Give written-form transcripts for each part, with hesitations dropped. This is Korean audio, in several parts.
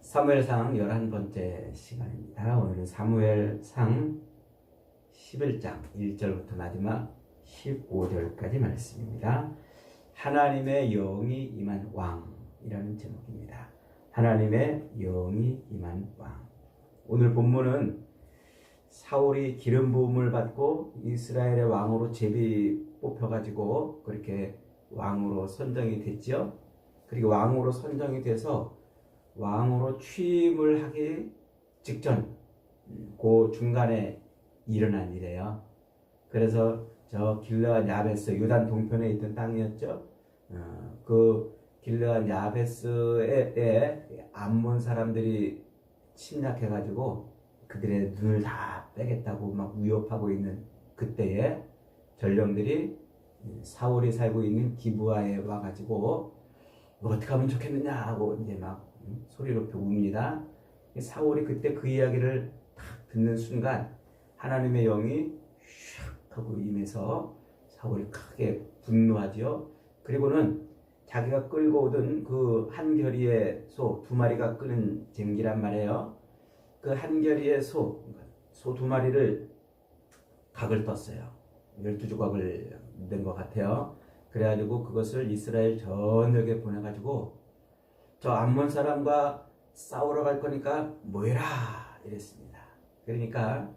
사무엘상 11번째 시간입니다. 오늘은 사무엘상 11장 1절부터 마지막 15절까지 말씀입니다. 하나님의 영이 임한 왕이라는 제목입니다. 하나님의 영이 임한 왕. 오늘 본문은 사울이 기름 부음을 받고 이스라엘의 왕으로 제비 뽑혀가지고 그렇게 왕으로 선정이 됐죠. 그리고 왕으로 선정이 돼서 왕으로 취임을 하기 직전 그 중간에 일어난 일이에요. 그래서 저 길르앗 야베스 요단 동편에 있던 땅이었죠. 그 길르앗 야베스에 암몬 사람들이 침략해가지고 그들의 눈을 다 빼겠다고 막 위협하고 있는 그때에 전령들이 사울이 살고 있는 기브아에 와가지고 어떻게 하면 좋겠느냐 하고 이제 막 소리 높여 웁니다. 사울이 그때 그 이야기를 딱 듣는 순간 하나님의 영이 슉 하고 임해서 사울이 크게 분노하지요. 그리고는 자기가 끌고 오던 그 한 겨리의 소 두 마리가 끄는 쟁기란 말이에요. 그 한 겨리의 소 두 마리를 각을 떴어요. 12조각을 낸 것 같아요. 그래가지고 그것을 이스라엘 전역에 보내가지고 저 암몬 사람과 싸우러 갈 거니까 모여라 이랬습니다. 그러니까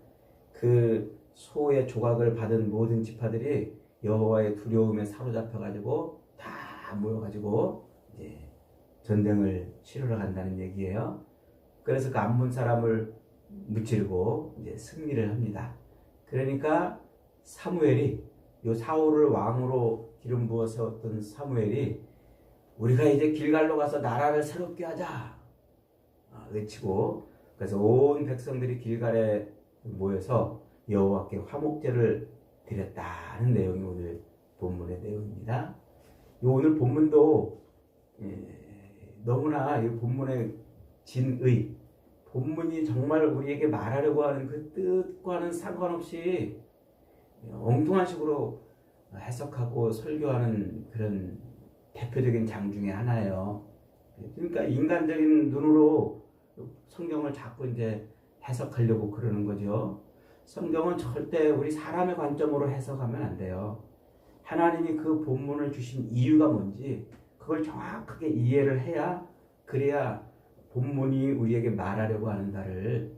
그 소의 조각을 받은 모든 지파들이 여호와의 두려움에 사로잡혀가지고 다 모여가지고 이제 전쟁을 치르러 간다는 얘기예요. 그래서 그 암몬 사람을 무찌르고 이제 승리를 합니다. 그러니까 사무엘이 요 사울을 왕으로 기름 부어 세웠던 사무엘이 우리가 이제 길갈로 가서 나라를 새롭게 하자 외치고, 그래서 온 백성들이 길갈에 모여서 여호와께 화목제를 드렸다는 내용이 오늘 본문의 내용입니다. 오늘 본문도 너무나 이 본문의 진의, 본문이 정말 우리에게 말하려고 하는 그 뜻과는 상관없이 엉뚱한 식으로 해석하고 설교하는 그런 대표적인 장 중에 하나예요. 그러니까 인간적인 눈으로 성경을 자꾸 이제 해석하려고 그러는 거죠. 성경은 절대 우리 사람의 관점으로 해석하면 안 돼요. 하나님이 그 본문을 주신 이유가 뭔지 그걸 정확하게 이해를 해야, 그래야 본문이 우리에게 말하려고 하는가를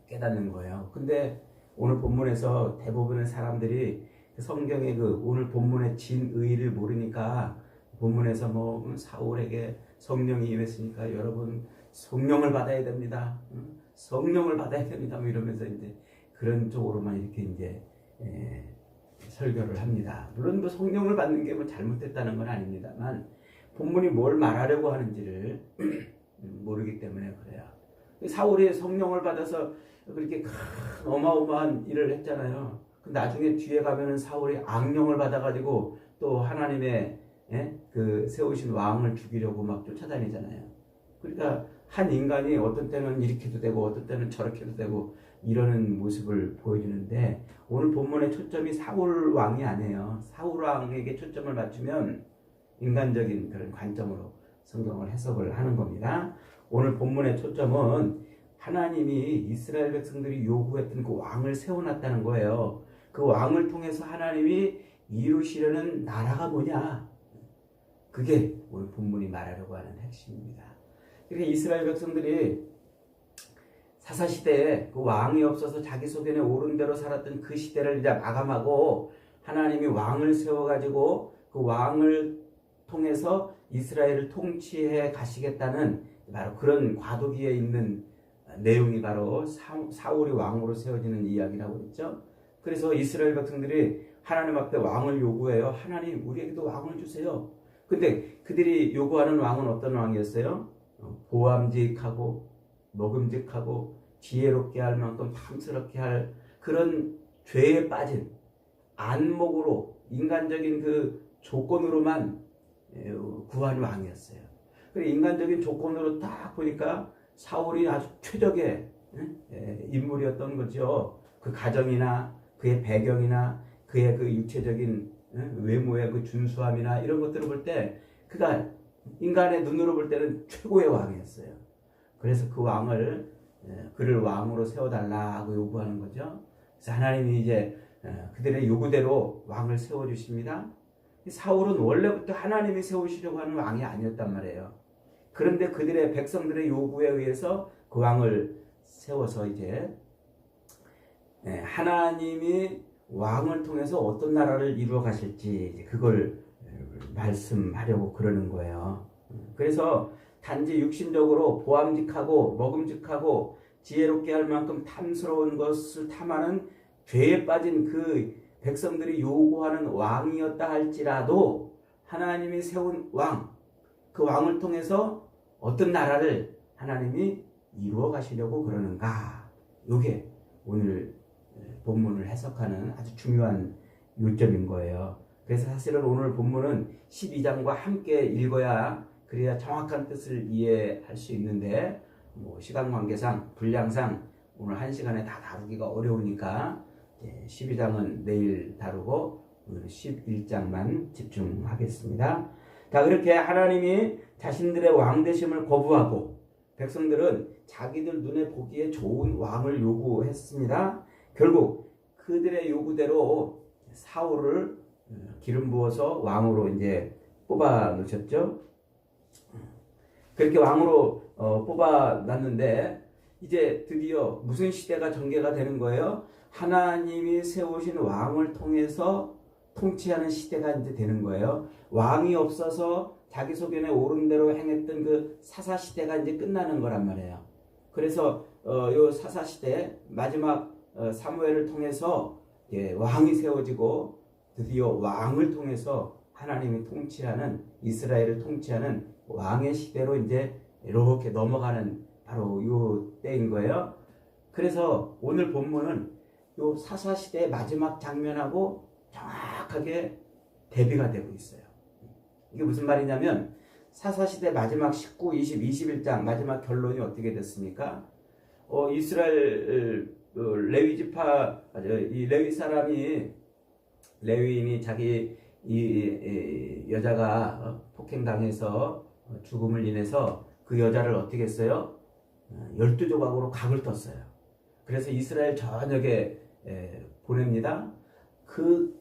깨닫는 거예요. 근데 오늘 본문에서 대부분의 사람들이 성경의 그 오늘 본문의 진의를 모르니까 본문에서 뭐 사울에게 성령이 임했으니까 여러분 성령을 받아야 됩니다. 성령을 받아야 됩니다. 뭐 이러면서 이제 그런 쪽으로만 이렇게 이제 설교를 합니다. 물론 뭐 성령을 받는 게 뭐 잘못됐다는 건 아닙니다만 본문이 뭘 말하려고 하는지를 모르기 때문에 그래요. 사울이 성령을 받아서 그렇게 큰 어마어마한 일을 했잖아요. 나중에 뒤에 가면은 사울이 악령을 받아가지고 또 하나님의 그 세우신 왕을 죽이려고 막 쫓아다니잖아요. 그러니까 한 인간이 어떤 때는 이렇게도 되고 어떤 때는 저렇게도 되고 이러는 모습을 보여주는데, 오늘 본문의 초점이 사울 왕이 아니에요. 사울 왕에게 초점을 맞추면 인간적인 그런 관점으로 성경을 해석을 하는 겁니다. 오늘 본문의 초점은 하나님이 이스라엘 백성들이 요구했던 그 왕을 세워놨다는 거예요. 그 왕을 통해서 하나님이 이루시려는 나라가 뭐냐? 그게 오늘 본문이 말하려고 하는 핵심입니다. 그러니까 이스라엘 백성들이 사사시대에 그 왕이 없어서 자기 소견에 옳은 대로 살았던 그 시대를 이제 마감하고 하나님이 왕을 세워가지고 그 왕을 통해서 이스라엘을 통치해 가시겠다는 바로 그런 과도기에 있는 내용이 바로 사울이 왕으로 세워지는 이야기라고 했죠. 그래서 이스라엘 백성들이 하나님 앞에 왕을 요구해요. 하나님 우리에게도 왕을 주세요. 근데 그들이 요구하는 왕은 어떤 왕이었어요? 보암직하고 먹음직하고 지혜롭게 할 만큼 탐스럽게 할 그런 죄에 빠진 안목으로 인간적인 그 조건으로만 구한 왕이었어요. 그래 인간적인 조건으로 딱 보니까 사울이 아주 최적의 인물이었던 거죠. 그 가정이나 그의 배경이나 그의 그 육체적인 외모의 그 준수함이나 이런 것들을 볼 때 그가 인간의 눈으로 볼 때는 최고의 왕이었어요. 그래서 그 왕을 그를 왕으로 세워달라고 요구하는 거죠. 그래서 하나님이 이제 그들의 요구대로 왕을 세워주십니다. 사울은 원래부터 하나님이 세우시려고 하는 왕이 아니었단 말이에요. 그런데 그들의 백성들의 요구에 의해서 그 왕을 세워서 이제 하나님이 왕을 통해서 어떤 나라를 이루어 가실지 그걸 말씀하려고 그러는 거예요. 그래서 단지 육신적으로 보암직하고 먹음직하고 지혜롭게 할 만큼 탐스러운 것을 탐하는 죄에 빠진 그 백성들이 요구하는 왕이었다 할지라도 하나님이 세운 왕, 그 왕을 통해서 어떤 나라를 하나님이 이루어 가시려고 그러는가. 이게 오늘 본문을 해석하는 아주 중요한 요점인 거예요. 그래서 사실은 오늘 본문은 12장과 함께 읽어야 그래야 정확한 뜻을 이해할 수 있는데 시간 관계상 분량상 오늘 1시간에 다 다루기가 어려우니까 12장은 내일 다루고 오늘 11장만 집중하겠습니다. 자, 그렇게 하나님이 자신들의 왕되심을 거부하고 백성들은 자기들 눈에 보기에 좋은 왕을 요구했습니다. 결국 그들의 요구대로 사울을 기름 부어서 왕으로 이제 뽑아 놓으셨죠. 그렇게 왕으로 뽑아 놨는데 이제 드디어 무슨 시대가 전개가 되는 거예요? 하나님이 세우신 왕을 통해서 통치하는 시대가 이제 되는 거예요. 왕이 없어서 자기 소견에 옳은 대로 행했던 그 사사 시대가 이제 끝나는 거란 말이에요. 그래서 요 사사 시대 마지막 사무엘을 통해서 왕이 세워지고 드디어 왕을 통해서 하나님이 통치하는 이스라엘을 통치하는 왕의 시대로 이제 이렇게 넘어가는 바로 요 때인 거예요. 그래서 오늘 본문은 요 사사 시대의 마지막 장면하고 정확하게 대비가 되고 있어요. 이게 무슨 말이냐면 사사 시대 마지막 19, 20, 21장 마지막 결론이 어떻게 됐습니까? 이스라엘 레위 지파 이 레위 사람이 레위인이 자기 이 여자가 폭행당해서 죽음을 인해서 그 여자를 어떻게 했어요? 12조각으로 각을 떴어요. 그래서 이스라엘 전역에 보냅니다. 그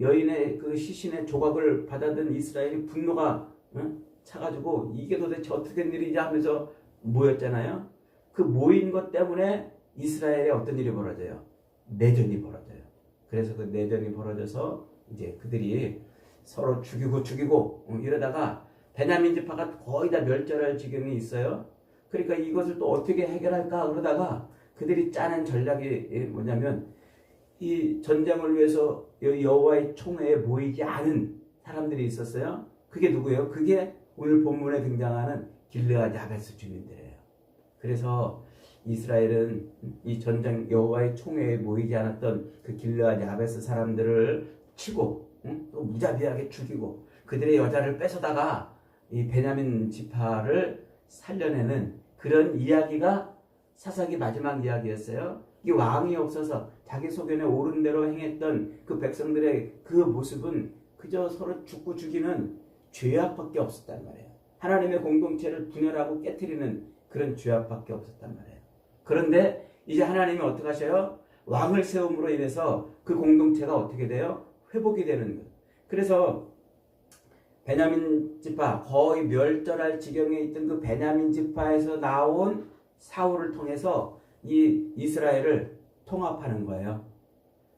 여인의 그 시신의 조각을 받아든 이스라엘이 분노가 차가지고 이게 도대체 어떻게 된 일이냐 하면서 모였잖아요. 그 모인 것 때문에 이스라엘에 어떤 일이 벌어져요? 내전이 벌어져요. 그래서 그 내전이 벌어져서 이제 그들이 서로 죽이고 이러다가 베냐민 지파가 거의 다 멸절할 지경이 있어요. 그러니까 이것을 또 어떻게 해결할까 그러다가 그들이 짜낸 전략이 뭐냐면 이 전쟁을 위해서 여호와의 총회에 모이지 않은 사람들이 있었어요. 그게 누구예요? 그게 오늘 본문에 등장하는 길르앗 야베스 주민들이에요. 그래서 이스라엘은 이 전쟁 여호와의 총회에 모이지 않았던 그 길르앗 야베스 사람들을 치고 또 무자비하게 죽이고 그들의 여자를 뺏어다가 이 베냐민 지파를 살려내는 그런 이야기가 사사기 마지막 이야기였어요. 이 왕이 없어서 자기 소견에 옳은 대로 행했던 그 백성들의 그 모습은 그저 서로 죽고 죽이는 죄악밖에 없었단 말이에요. 하나님의 공동체를 분열하고 깨트리는 그런 죄악밖에 없었단 말이에요. 그런데 이제 하나님이 어떻게 하셔요? 왕을 세움으로 인해서 그 공동체가 어떻게 돼요? 회복이 되는 거예요. 그래서 베냐민 지파 거의 멸절할 지경에 있던 그 베냐민 지파에서 나온 사울을 통해서 이 이스라엘을 통합하는 거예요.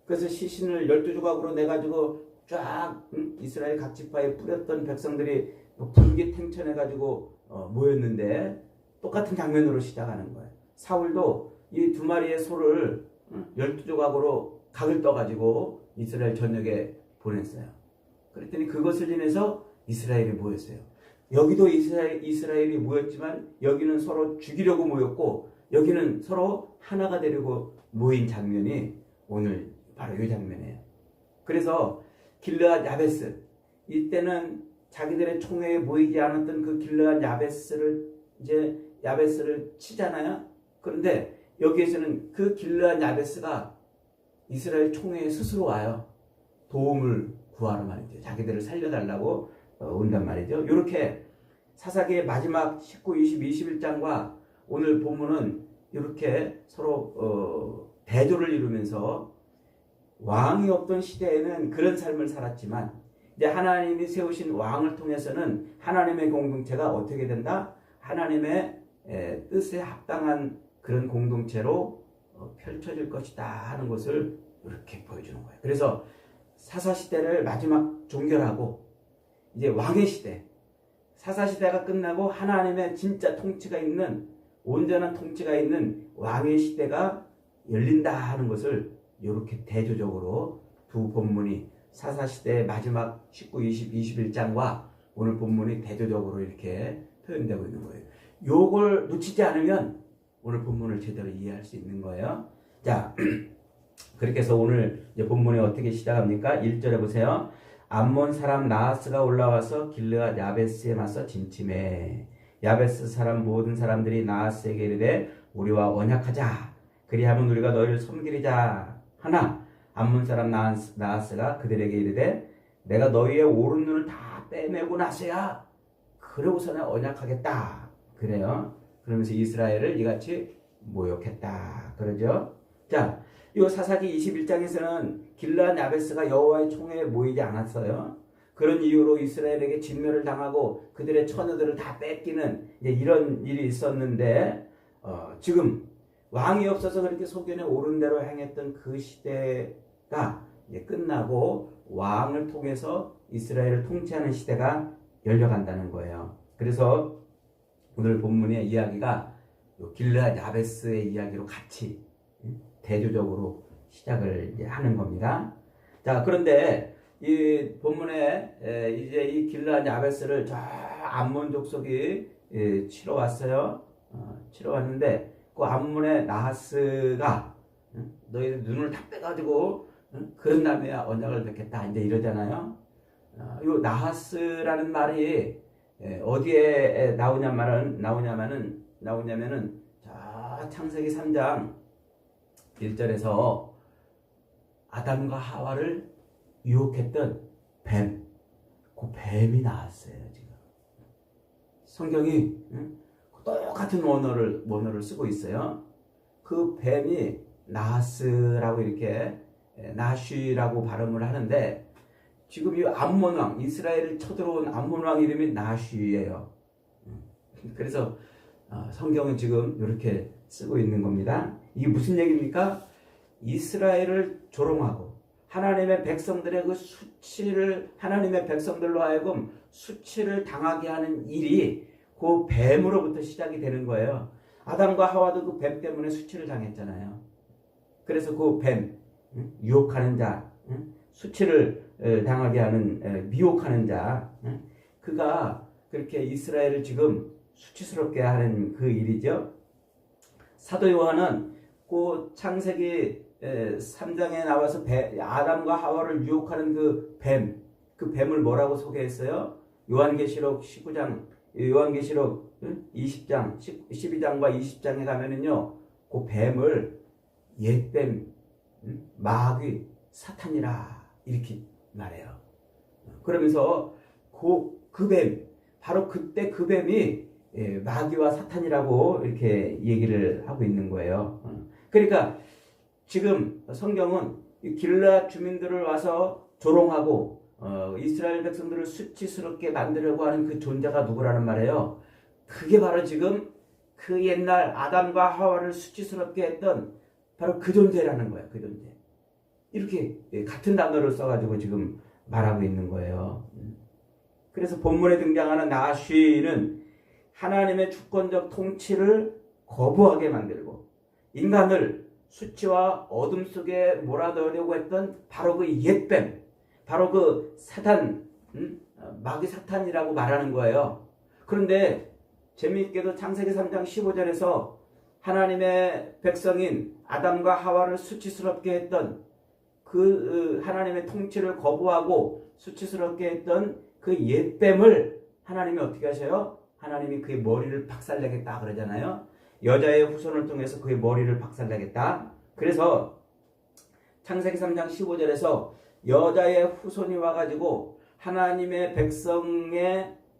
그래서 시신을 12조각으로 내가지고 쫙 이스라엘 각 지파에 뿌렸던 백성들이 분기탱천해가지고 모였는데 똑같은 장면으로 시작하는 거예요. 사울도 이 두 마리의 소를 12조각으로 각을 떠가지고 이스라엘 전역에 보냈어요. 그랬더니 그것을 인해서 이스라엘이 모였어요. 여기도 이스라엘이 모였지만 여기는 서로 죽이려고 모였고 여기는 서로 하나가 되려고 모인 장면이 오늘 바로 이 장면이에요. 그래서 길르앗 야베스 이때는 자기들의 총회에 모이지 않았던 그 길르앗 야베스를 치잖아요. 그런데 여기에서는 그 길르앗 야베스가 이스라엘 총회에 스스로 와요. 도움을 구하러 말이죠. 자기들을 살려달라고 온단 말이죠. 이렇게 사사기의 마지막 19, 20, 21장과 오늘 본문은 이렇게 서로 대조를 이루면서 왕이 없던 시대에는 그런 삶을 살았지만 이제 하나님이 세우신 왕을 통해서는 하나님의 공동체가 어떻게 된다? 하나님의 뜻에 합당한 그런 공동체로 펼쳐질 것이다 하는 것을 이렇게 보여주는 거예요. 그래서 사사시대를 마지막 종결하고 이제 왕의 시대, 사사시대가 끝나고 하나님의 진짜 통치가 있는, 온전한 통치가 있는 왕의 시대가 열린다 하는 것을 이렇게 대조적으로 두 본문이 사사시대의 마지막 19, 20, 21장과 오늘 본문이 대조적으로 이렇게 표현되고 있는 거예요. 요걸 놓치지 않으면 오늘 본문을 제대로 이해할 수 있는 거예요. 자, 그렇게 해서 오늘 이제 본문이 어떻게 시작합니까? 1절에 보세요. 암몬 사람 나하스가 올라와서 길르앗 야베스에 맞서 진침해. 야베스 사람 모든 사람들이 나하스에게 이르되 우리와 언약하자. 그리하면 우리가 너희를 섬기리자 하나 암몬 사람 나하스가 그들에게 이르되 내가 너희의 오른 눈을 다 빼매고 나서야 그러고서는 언약하겠다. 그래요. 그러면서 이스라엘을 이같이 모욕했다. 그러죠. 자, 이 사사기 21장에서는 길르앗 야베스가 여호와의 총회에 모이지 않았어요. 그런 이유로 이스라엘에게 진멸을 당하고 그들의 처녀들을 다 뺏기는 이런 일이 있었는데 지금 왕이 없어서 그렇게 소견에 오른 대로 행했던 그 시대가 이제 끝나고 왕을 통해서 이스라엘을 통치하는 시대가 열려간다는 거예요. 그래서 오늘 본문의 이야기가 길르앗 야베스의 이야기로 같이 대조적으로 시작을 이제 하는 겁니다. 자, 그런데 이 본문에 이제 이 길르앗 야베스를 저 암몬 족속이 치러 왔어요. 치러 왔는데 그 암몬의 나하스가 너희들 눈을 다 빼가지고 그런 다음에 언약을 맺겠다 이제 이러잖아요. 이 나하스라는 말이 어디에 나오냐면은 자 창세기 3장 1절에서 아담과 하와를 유혹했던 뱀, 그 뱀이 나왔어요. 지금 성경이 똑같은 원어를 쓰고 있어요. 그 뱀이 나하스라고 이렇게 나쉬라고 발음을 하는데 지금 이 암몬 왕, 이스라엘을 쳐들어온 암몬 왕 이름이 나쉬예요. 그래서 성경은 지금 이렇게 쓰고 있는 겁니다. 이게 무슨 얘기입니까? 이스라엘을 조롱하고 하나님의 백성들의 그 수치를 하나님의 백성들로 하여금 수치를 당하게 하는 일이 그 뱀으로부터 시작이 되는 거예요. 아담과 하와도 그 뱀 때문에 수치를 당했잖아요. 그래서 그 뱀, 유혹하는 자, 수치를 당하게 하는 미혹하는 자, 그가 그렇게 이스라엘을 지금 수치스럽게 하는 그 일이죠. 사도 요한은 그 창세기 3장에 나와서 아담과 하와를 유혹하는 그 뱀을 뭐라고 소개했어요? 요한계시록 19장, 요한계시록 20장, 12장과 20장에 가면은요, 그 뱀을 옛뱀, 마귀, 사탄이라 이렇게 말해요. 그러면서 그 뱀, 바로 그때 그 뱀이 마귀와 사탄이라고 이렇게 얘기를 하고 있는 거예요. 그러니까 지금 성경은 길르앗 주민들을 와서 조롱하고 이스라엘 백성들을 수치스럽게 만들려고 하는 그 존재가 누구라는 말이에요. 그게 바로 지금 그 옛날 아담과 하와를 수치스럽게 했던 바로 그 존재라는 거예요. 그 존재. 이렇게 같은 단어를 써가지고 지금 말하고 있는 거예요. 그래서 본문에 등장하는 나쉬는 하나님의 주권적 통치를 거부하게 만들고 인간을 수치와 어둠 속에 몰아넣으려고 했던 바로 그 옛뱀, 바로 그 사탄, 마귀 사탄이라고 말하는 거예요. 그런데 재미있게도 창세기 3장 15절에서 하나님의 백성인 아담과 하와를 수치스럽게 했던 그 하나님의 통치를 거부하고 수치스럽게 했던 그 옛뱀을 하나님이 어떻게 하셔요? 하나님이 그의 머리를 박살내겠다 그러잖아요. 여자의 후손을 통해서 그의 머리를 박살내겠다. 그래서 창세기 3장 15절에서 여자의 후손이 와가지고 하나님의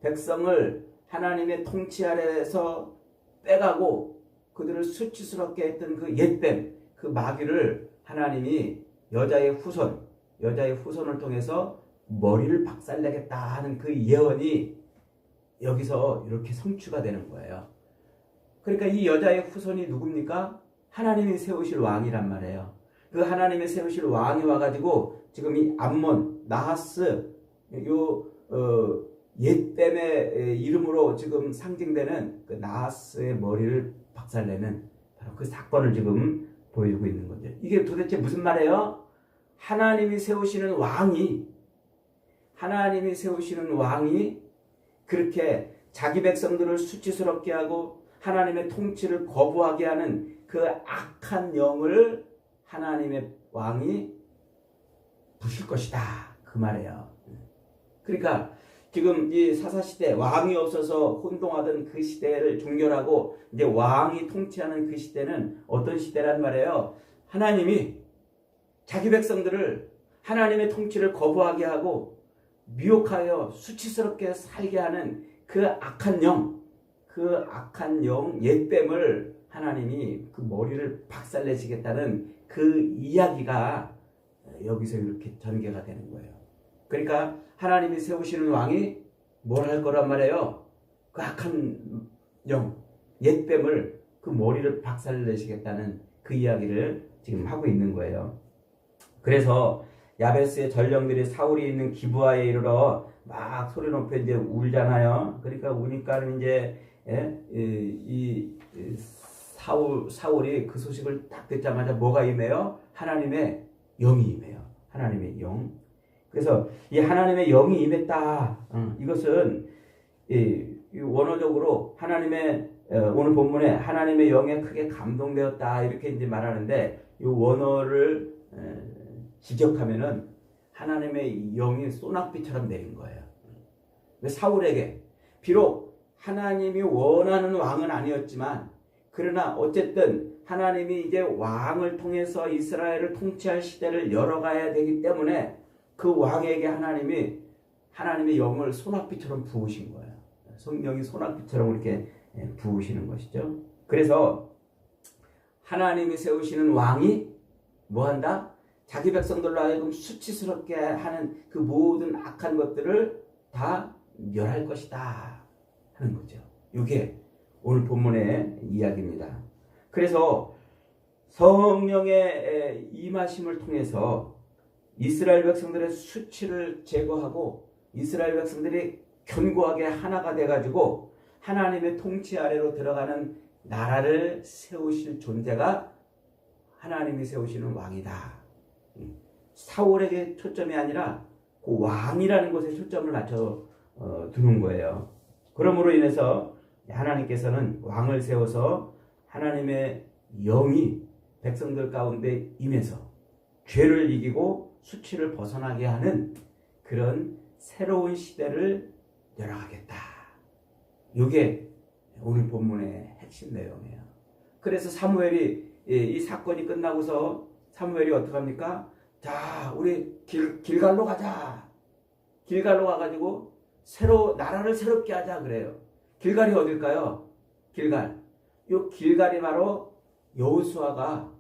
백성을 하나님의 통치 아래에서 빼가고 그들을 수치스럽게 했던 그 옛뱀, 그 마귀를 하나님이 여자의 후손을 통해서 머리를 박살내겠다 하는 그 예언이 여기서 이렇게 성취가 되는 거예요. 그러니까 이 여자의 후손이 누굽니까? 하나님이 세우실 왕이란 말이에요. 그 하나님이 세우실 왕이 와가지고 지금 이 암몬, 나하스, 옛뱀의 이름으로 지금 상징되는 그 나하스의 머리를 박살내는 바로 그 사건을 지금 보여주고 있는 거죠. 이게 도대체 무슨 말이에요? 하나님이 세우시는 왕이 그렇게 자기 백성들을 수치스럽게 하고 하나님의 통치를 거부하게 하는 그 악한 영을 하나님의 왕이 부실 것이다. 그 말이에요. 그러니까 지금 이 사사시대 왕이 없어서 혼동하던 그 시대를 종결하고 이제 왕이 통치하는 그 시대는 어떤 시대란 말이에요? 하나님이 자기 백성들을 하나님의 통치를 거부하게 하고 미혹하여 수치스럽게 살게 하는 그 악한 영, 옛뱀을 하나님이 그 머리를 박살내시겠다는 그 이야기가 여기서 이렇게 전개가 되는 거예요. 그러니까 하나님이 세우시는 왕이 뭘 할 거란 말이에요? 그 악한 영, 옛뱀을 그 머리를 박살내시겠다는 그 이야기를 지금 하고 있는 거예요. 그래서 야베스의 전령들이 사울이 있는 기브아에 이르러 막 소리 높여 이제 울잖아요. 그러니까 우니까는 이제 사울이 그 소식을 딱 듣자마자 뭐가 임해요? 하나님의 영이 임해요. 하나님의 영. 그래서 이 하나님의 영이 임했다. 이것은 원어적으로 하나님의 오늘 본문에 하나님의 영에 크게 감동되었다 이렇게 이제 말하는데 이 원어를 지적하면은 하나님의 영이 소낙비처럼 내린 거예요. 사울에게 비록 하나님이 원하는 왕은 아니었지만 그러나 어쨌든 하나님이 이제 왕을 통해서 이스라엘을 통치할 시대를 열어가야 되기 때문에 그 왕에게 하나님의 영을 소낙비처럼 부으신 거예요. 성령이 소낙비처럼 이렇게 부으시는 것이죠. 그래서 하나님이 세우시는 왕이 뭐한다? 자기 백성들로 하여금 수치스럽게 하는 그 모든 악한 것들을 다 멸할 것이다 하는 거죠. 이게 오늘 본문의 이야기입니다. 그래서 성령의 임하심을 통해서 이스라엘 백성들의 수치를 제거하고 이스라엘 백성들이 견고하게 하나가 돼가지고 하나님의 통치 아래로 들어가는 나라를 세우실 존재가 하나님이 세우시는 왕이다. 사울에게 초점이 아니라 그 왕이라는 것에 초점을 맞춰 두는 거예요. 그러므로 인해서 하나님께서는 왕을 세워서 하나님의 영이 백성들 가운데 임해서 죄를 이기고 수치를 벗어나게 하는 그런 새로운 시대를 열어가겠다. 이게 오늘 본문의 핵심 내용이에요. 그래서 사무엘이 이 사건이 끝나고서 사무엘이 어떻게 합니까? 자, 우리 길갈로 가자. 길갈로 가가지고 나라를 새롭게 하자 그래요. 길갈이 어딜까요? 길갈. 이 길갈이 바로 여호수아가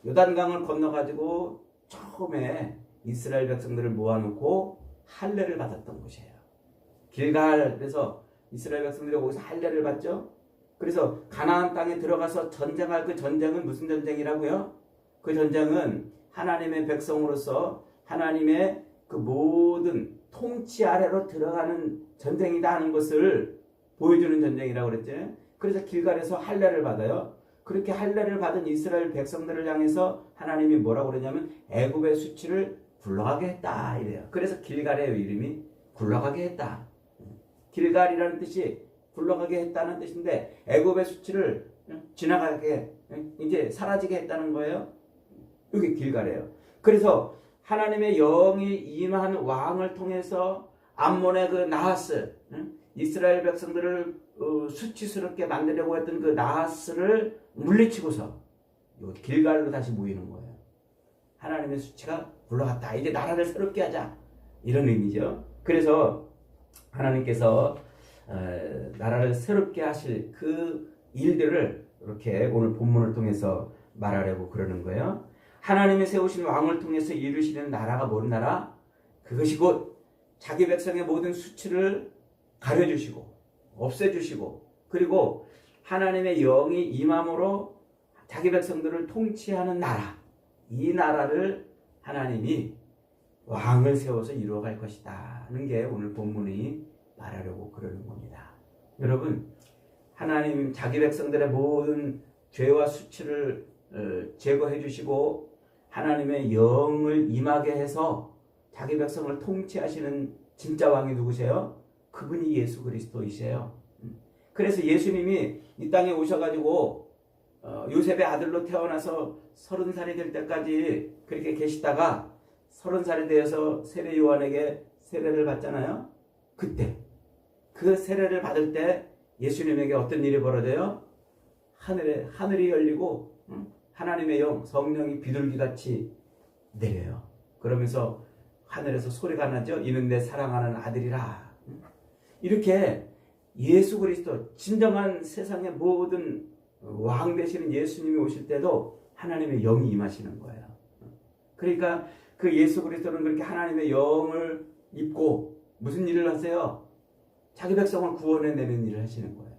요단강을 건너가지고 처음에 이스라엘 백성들을 모아놓고 할례를 받았던 곳이에요. 길갈. 그래서 이스라엘 백성들이 거기서 할례를 받죠. 그래서 가나안 땅에 들어가서 전쟁할 그 전쟁은 무슨 전쟁이라고요? 그 전쟁은 하나님의 백성으로서 하나님의 그 모든 통치 아래로 들어가는 전쟁이다 하는 것을 보여주는 전쟁이라고 그랬죠. 그래서 길갈에서 할례를 받아요. 그렇게 할례를 받은 이스라엘 백성들을 향해서 하나님이 뭐라고 그러냐면 애굽의 수치를 굴러가게 했다 이래요. 그래서 길갈의 이름이 굴러가게 했다. 길갈이라는 뜻이 굴러가게 했다는 뜻인데 애굽의 수치를 지나가게 이제 사라지게 했다는 거예요. 이게 길갈이에요. 그래서 하나님의 영이 임한 왕을 통해서 암몬의 그 나하스, 이스라엘 백성들을 수치스럽게 만들려고 했던 그 나하스를 물리치고서 길갈로 다시 모이는 거예요. 하나님의 수치가 굴러갔다. 이제 나라를 새롭게 하자. 이런 의미죠. 그래서 하나님께서 나라를 새롭게 하실 그 일들을 이렇게 오늘 본문을 통해서 말하려고 그러는 거예요. 하나님이 세우신 왕을 통해서 이루시는 나라가 뭔 나라? 그것이 곧 자기 백성의 모든 수치를 가려주시고 없애주시고 그리고 하나님의 영이 임함으로 자기 백성들을 통치하는 나라, 이 나라를 하나님이 왕을 세워서 이루어갈 것이다 하는 게 오늘 본문이 말하려고 그러는 겁니다. 여러분, 하나님 자기 백성들의 모든 죄와 수치를 제거해 주시고 하나님의 영을 임하게 해서 자기 백성을 통치하시는 진짜 왕이 누구세요? 그분이 예수 그리스도이세요. 그래서 예수님이 이 땅에 오셔가지고 요셉의 아들로 태어나서 30살이 될 때까지 그렇게 계시다가 30살이 되어서 세례 요한에게 세례를 받잖아요. 그때 그 세례를 받을 때 예수님에게 어떤 일이 벌어져요? 하늘이 열리고 하나님의 영, 성령이 비둘기같이 내려요. 그러면서 하늘에서 소리가 나죠. 이는 내 사랑하는 아들이라. 이렇게 예수 그리스도 진정한 세상의 모든 왕 되시는 예수님이 오실 때도 하나님의 영이 임하시는 거예요. 그러니까 그 예수 그리스도는 그렇게 하나님의 영을 입고 무슨 일을 하세요? 자기 백성을 구원해내는 일을 하시는 거예요.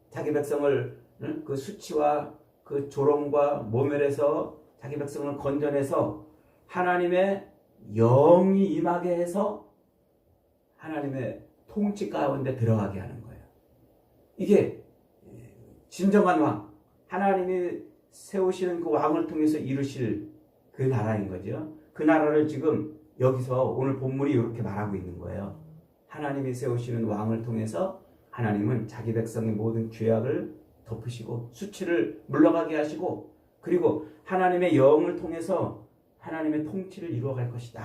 자기 백성을 그 수치와 그 조롱과 모멸에서 자기 백성을 건져내서 하나님의 영이 임하게 해서 하나님의 통치 가운데 들어가게 하는 거예요. 이게 진정한 왕, 하나님이 세우시는 그 왕을 통해서 이루실 그 나라인 거죠. 그 나라를 지금 여기서 오늘 본문이 이렇게 말하고 있는 거예요. 하나님이 세우시는 왕을 통해서 하나님은 자기 백성의 모든 죄악을 덮으시고 수치를 물러가게 하시고 그리고 하나님의 영을 통해서 하나님의 통치를 이루어갈 것이다.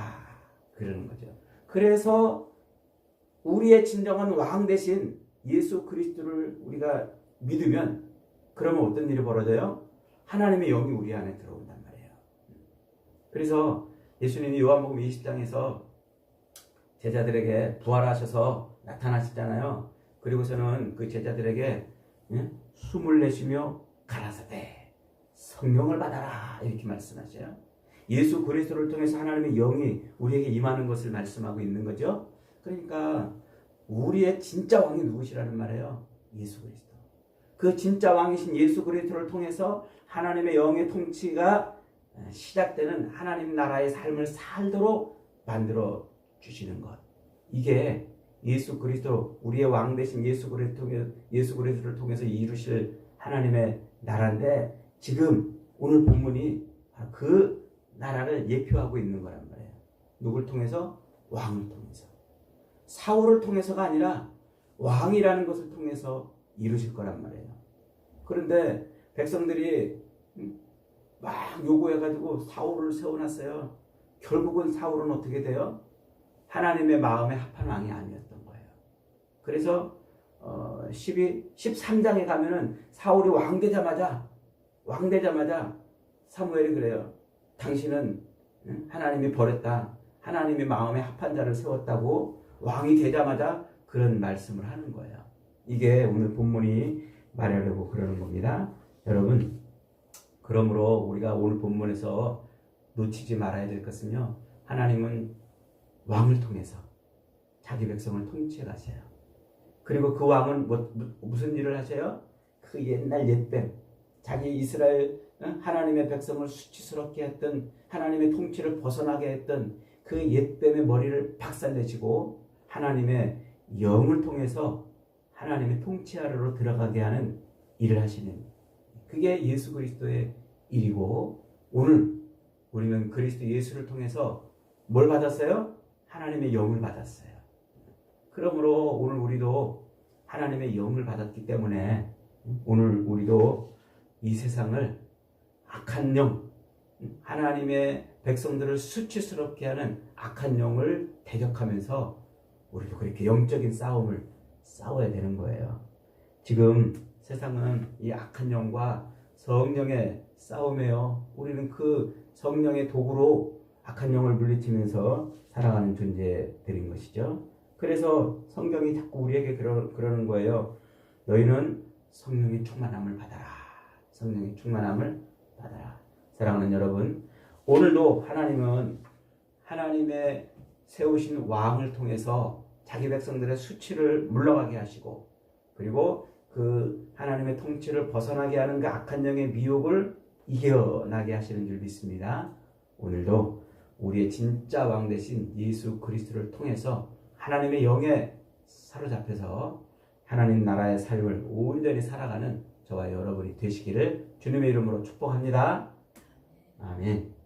그러는 거죠. 그래서 우리의 진정한 왕 대신 예수 그리스도를 우리가 믿으면 그러면 어떤 일이 벌어져요? 하나님의 영이 우리 안에 들어온단 말이에요. 그래서 예수님이 요한복음 20장에서 제자들에게 부활하셔서 나타나시잖아요. 그리고서는 그 제자들에게 숨을 내쉬며 가라사대 성령을 받아라 이렇게 말씀하셔요. 예수 그리스도를 통해서 하나님의 영이 우리에게 임하는 것을 말씀하고 있는 거죠. 그러니까 우리의 진짜 왕이 누구시라는 말이에요? 예수 그리스도. 그 진짜 왕이신 예수 그리스도를 통해서 하나님의 영의 통치가 시작되는 하나님 나라의 삶을 살도록 만들어 주시는 것. 이게 예수 그리스도, 우리의 왕 되신 예수 그리스도를 통해서 이루실 하나님의 나라인데 지금 오늘 본문이 그 나라를 예표하고 있는 거란 말이에요. 누굴 통해서? 왕을 통해서. 사울을 통해서가 아니라 왕이라는 것을 통해서 이루실 거란 말이에요. 그런데 백성들이 막 요구해가지고 사울을 세워놨어요. 결국은 사울은 어떻게 돼요? 하나님의 마음에 합한 왕이 아니었던 거예요. 그래서 13장에 가면은 사울이 왕 되자마자 사무엘이 그래요. 당신은 하나님이 버렸다. 하나님의 마음에 합한 자를 세웠다고 왕이 되자마자 그런 말씀을 하는 거예요. 이게 오늘 본문이 말하려고 그러는 겁니다. 여러분, 그러므로 우리가 오늘 본문에서 놓치지 말아야 될 것은요. 하나님은 왕을 통해서 자기 백성을 통치해 가셔요. 그리고 그 왕은 무슨 일을 하셔요? 그 옛날 옛뱀, 자기 이스라엘 하나님의 백성을 수치스럽게 했던 하나님의 통치를 벗어나게 했던 그 옛뱀의 머리를 박살내시고 하나님의 영을 통해서 하나님의 통치 아래로 들어가게 하는 일을 하시는 그게 예수 그리스도의 일이고 오늘 우리는 그리스도 예수를 통해서 뭘 받았어요? 하나님의 영을 받았어요. 그러므로 오늘 우리도 하나님의 영을 받았기 때문에 오늘 우리도 이 세상을 악한 영, 하나님의 백성들을 수치스럽게 하는 악한 영을 대적하면서 우리도 그렇게 영적인 싸움을 싸워야 되는 거예요. 지금 세상은 이 악한 영과 성령의 싸움이에요. 우리는 그 성령의 도구로 악한 영을 물리치면서 살아가는 존재들인 것이죠. 그래서 성경이 자꾸 우리에게 그러는 거예요. 너희는 성령의 충만함을 받아라. 성령의 충만함을 받아라. 사랑하는 여러분, 오늘도 하나님은 하나님의 세우신 왕을 통해서 자기 백성들의 수치를 물러가게 하시고, 그리고 그 하나님의 통치를 벗어나게 하는 그 악한 영의 미혹을 이겨나게 하시는 줄 믿습니다. 오늘도 우리의 진짜 왕 되신 예수 그리스도를 통해서 하나님의 영에 사로잡혀서 하나님 나라의 삶을 온전히 살아가는 저와 여러분이 되시기를 주님의 이름으로 축복합니다. 아멘.